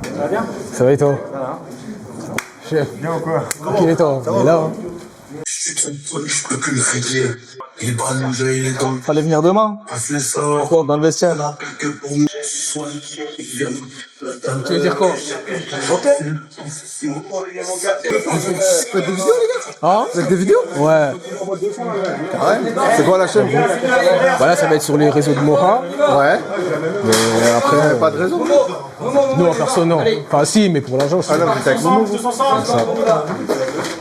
Ça va bien? Ça va et toi? Ça va. Chef. Bien ou quoi? Tranquille et toi? On est là, hein. Fallait venir demain. Pourquoi? Dans le vestiaire. Tu veux dire quoi? Ok. Faites des vidéos, les gars? Hein? Faites des vidéos? Ouais. C'est quoi la chaîne? Voilà, ça va être sur les réseaux de Moha. Ouais. Mais après, Pas de raison. nous en perso, non. Enfin, si, mais pour l'argent, je Ah non, c'est avec Momo.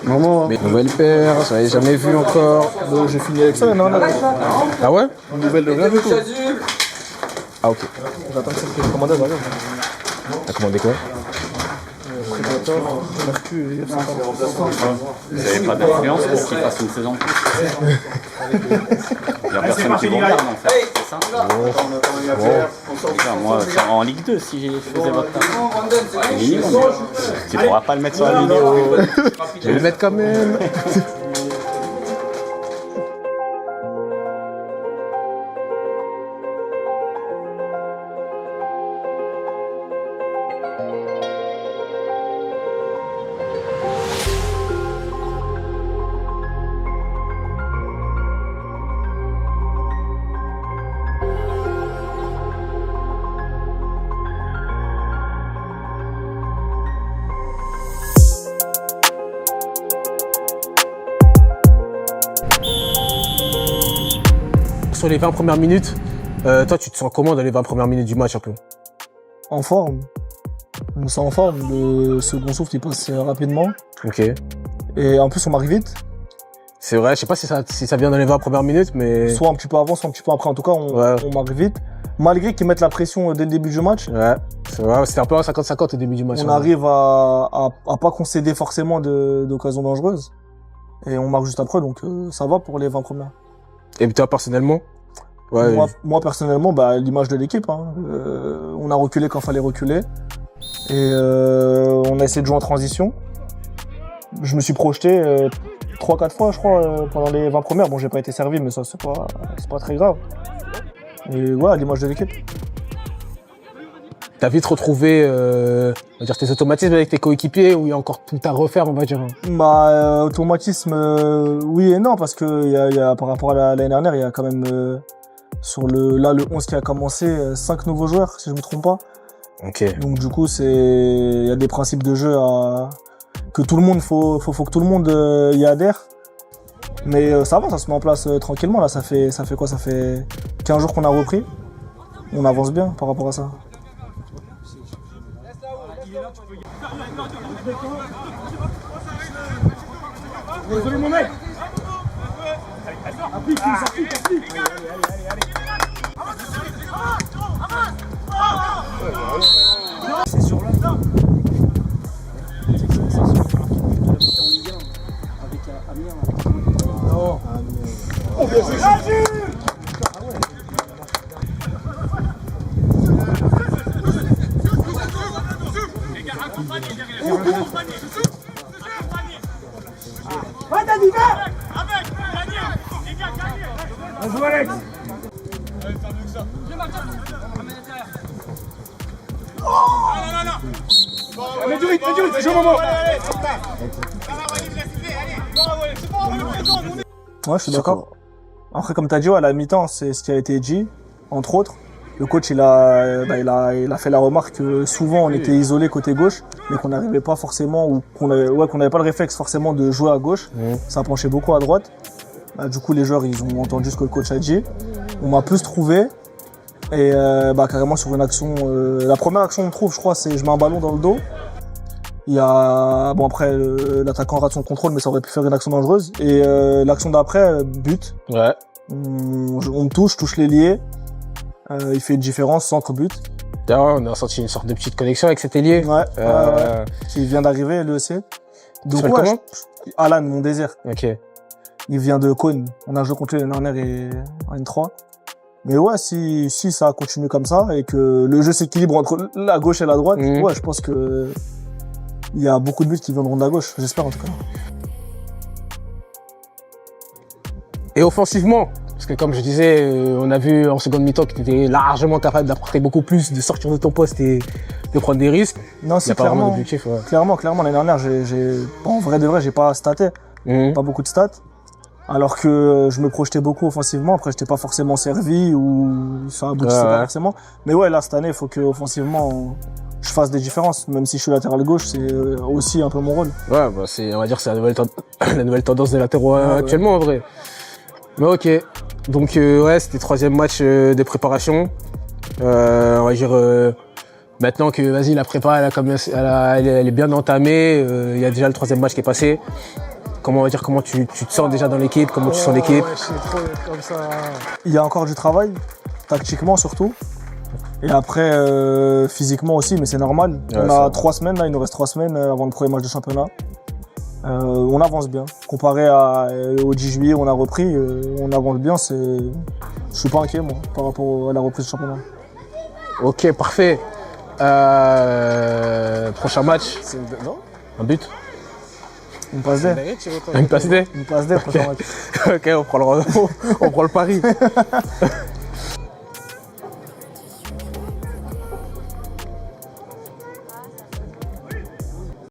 Momo. Mais nouvelle paire, je l'avais jamais vu encore. J'ai fini avec ça, non, non. Ah ouais? Une nouvelle de rien du tout. Ah ok. J'attends que ça me commande, voilà. T'as commandé quoi? Prédator, Mercure et F50. Vous n'avez pas d'influence pour qu'il fasse une saison de plus. Il n'y a personne qui vous regarde en fait, c'est ça? Moi, en Ligue 2, si je faisais votre taf, c'est minimum. Tu ne pourras pas le mettre sur la vidéo. Je vais le mettre quand même. Sur les 20 premières minutes, toi tu te sens comment dans les 20 premières minutes du match un peu? En forme. Je me sens en forme. Le second souffle, il passe rapidement. Ok. Et en plus, on m'arrive vite. C'est vrai, je sais pas si ça vient dans les 20 premières minutes, mais... Soit un petit peu avant, soit un petit peu après. En tout cas, on m'arrive vite. Malgré qu'ils mettent la pression dès le début du match, Ouais, c'est vrai, c'était un peu un 50-50 au début du match. on arrive à pas concéder forcément d'occasions dangereuses. Et on marque juste après, donc ça va pour les 20 premières. Et toi, personnellement? Ouais. Moi personnellement, l'image de l'équipe. Hein. On a reculé quand il fallait reculer. Et on a essayé de jouer en transition. Je me suis projeté 3-4 fois, je crois, pendant les 20 premières. Bon, j'ai pas été servi, mais ça, c'est pas très grave. Et voilà, l'image de l'équipe. T'as vite retrouvé on va dire, tes automatismes avec tes coéquipiers ou il y a encore tout à refaire, on va dire? Automatisme, oui et non, parce que par rapport à l'année dernière, il y a quand même, sur le 11 qui a commencé, 5 nouveaux joueurs, si je me trompe pas. Ok. Donc du coup, il y a des principes de jeu que tout le monde, faut que tout le monde y adhère. Mais ça va, ça se met en place tranquillement. Là, ça fait quoi? Ça fait 15 jours qu'on a repris. On avance bien par rapport à ça. Désolé mon mec. Applique, c'est sur le temps. Non. On joue Alex. Mais du rythme, c'est au moment. Ouais, je suis d'accord. Après, comme tu as dit, à la mi-temps, c'est ce qui a été dit, entre autres. Le coach, il a fait la remarque que souvent on était isolé côté gauche, mais qu'on n'arrivait pas forcément, ou qu'on n'avait pas le réflexe forcément de jouer à gauche. Ça penchait beaucoup à droite. Du coup, les joueurs, ils ont entendu ce que le coach a dit. On m'a plus trouvé. Et carrément sur une action, la première action qu'on trouve, je crois, c'est je mets un ballon dans le dos. Il y a, après, l'attaquant rate son contrôle, mais ça aurait pu faire une action dangereuse. Et l'action d'après, but. Ouais. On me touche l'ailier. Il fait une différence, centre-but. D'ailleurs, on a senti une sorte de petite connexion avec cet ailier. Ouais. Il vient d'arriver, lui aussi. Donc, comment Alan, mon désir. Ok. Il vient de Cône. On a joué contre lui l'année dernière et en N3. Mais ouais, si ça continue comme ça et que le jeu s'équilibre entre la gauche et la droite, ouais, je pense que il y a beaucoup de buts qui viendront de la gauche, j'espère en tout cas. Et offensivement, Parce que comme je disais, on a vu en seconde mi-temps que tu étais largement capable d'apporter beaucoup plus, de sortir de ton poste et de prendre des risques. Non, Il n'y c'est a pas vraiment clairement. d'objectif. Ouais. Clairement, l'année dernière, en vrai de vrai, j'ai pas staté, pas beaucoup de stats. Alors que je me projetais beaucoup offensivement. Après, j'étais pas forcément servi ou ça aboutissait pas forcément. Mais ouais, là, cette année, il faut que offensivement, je fasse des différences. Même si je suis latéral gauche, c'est aussi un peu mon rôle. Ouais, bah on va dire que c'est la nouvelle tendance des latéraux actuellement en vrai. Mais ok. Donc ouais, c'était 3e match de préparation. On va dire maintenant que vas-y la prépa elle est bien entamée. Il y a déjà le 3e match qui est passé. Comment tu te sens déjà dans l'équipe, comment tu sens l'équipe? Ouais, je sais trop comme ça. Il y a encore du travail, tactiquement surtout. Et après, physiquement aussi, mais c'est normal. Ouais, on a 3 semaines, là, il nous reste 3 semaines avant le premier match de championnat. On avance bien. Comparé au 10 juillet, on a repris, on avance bien. Je suis pas inquiet, moi, par rapport à la reprise du championnat. Ok, parfait. Prochain match, Non? un but? Une passe D. Une passe D? Une passe D, prochain match. Ok, on prend le pari.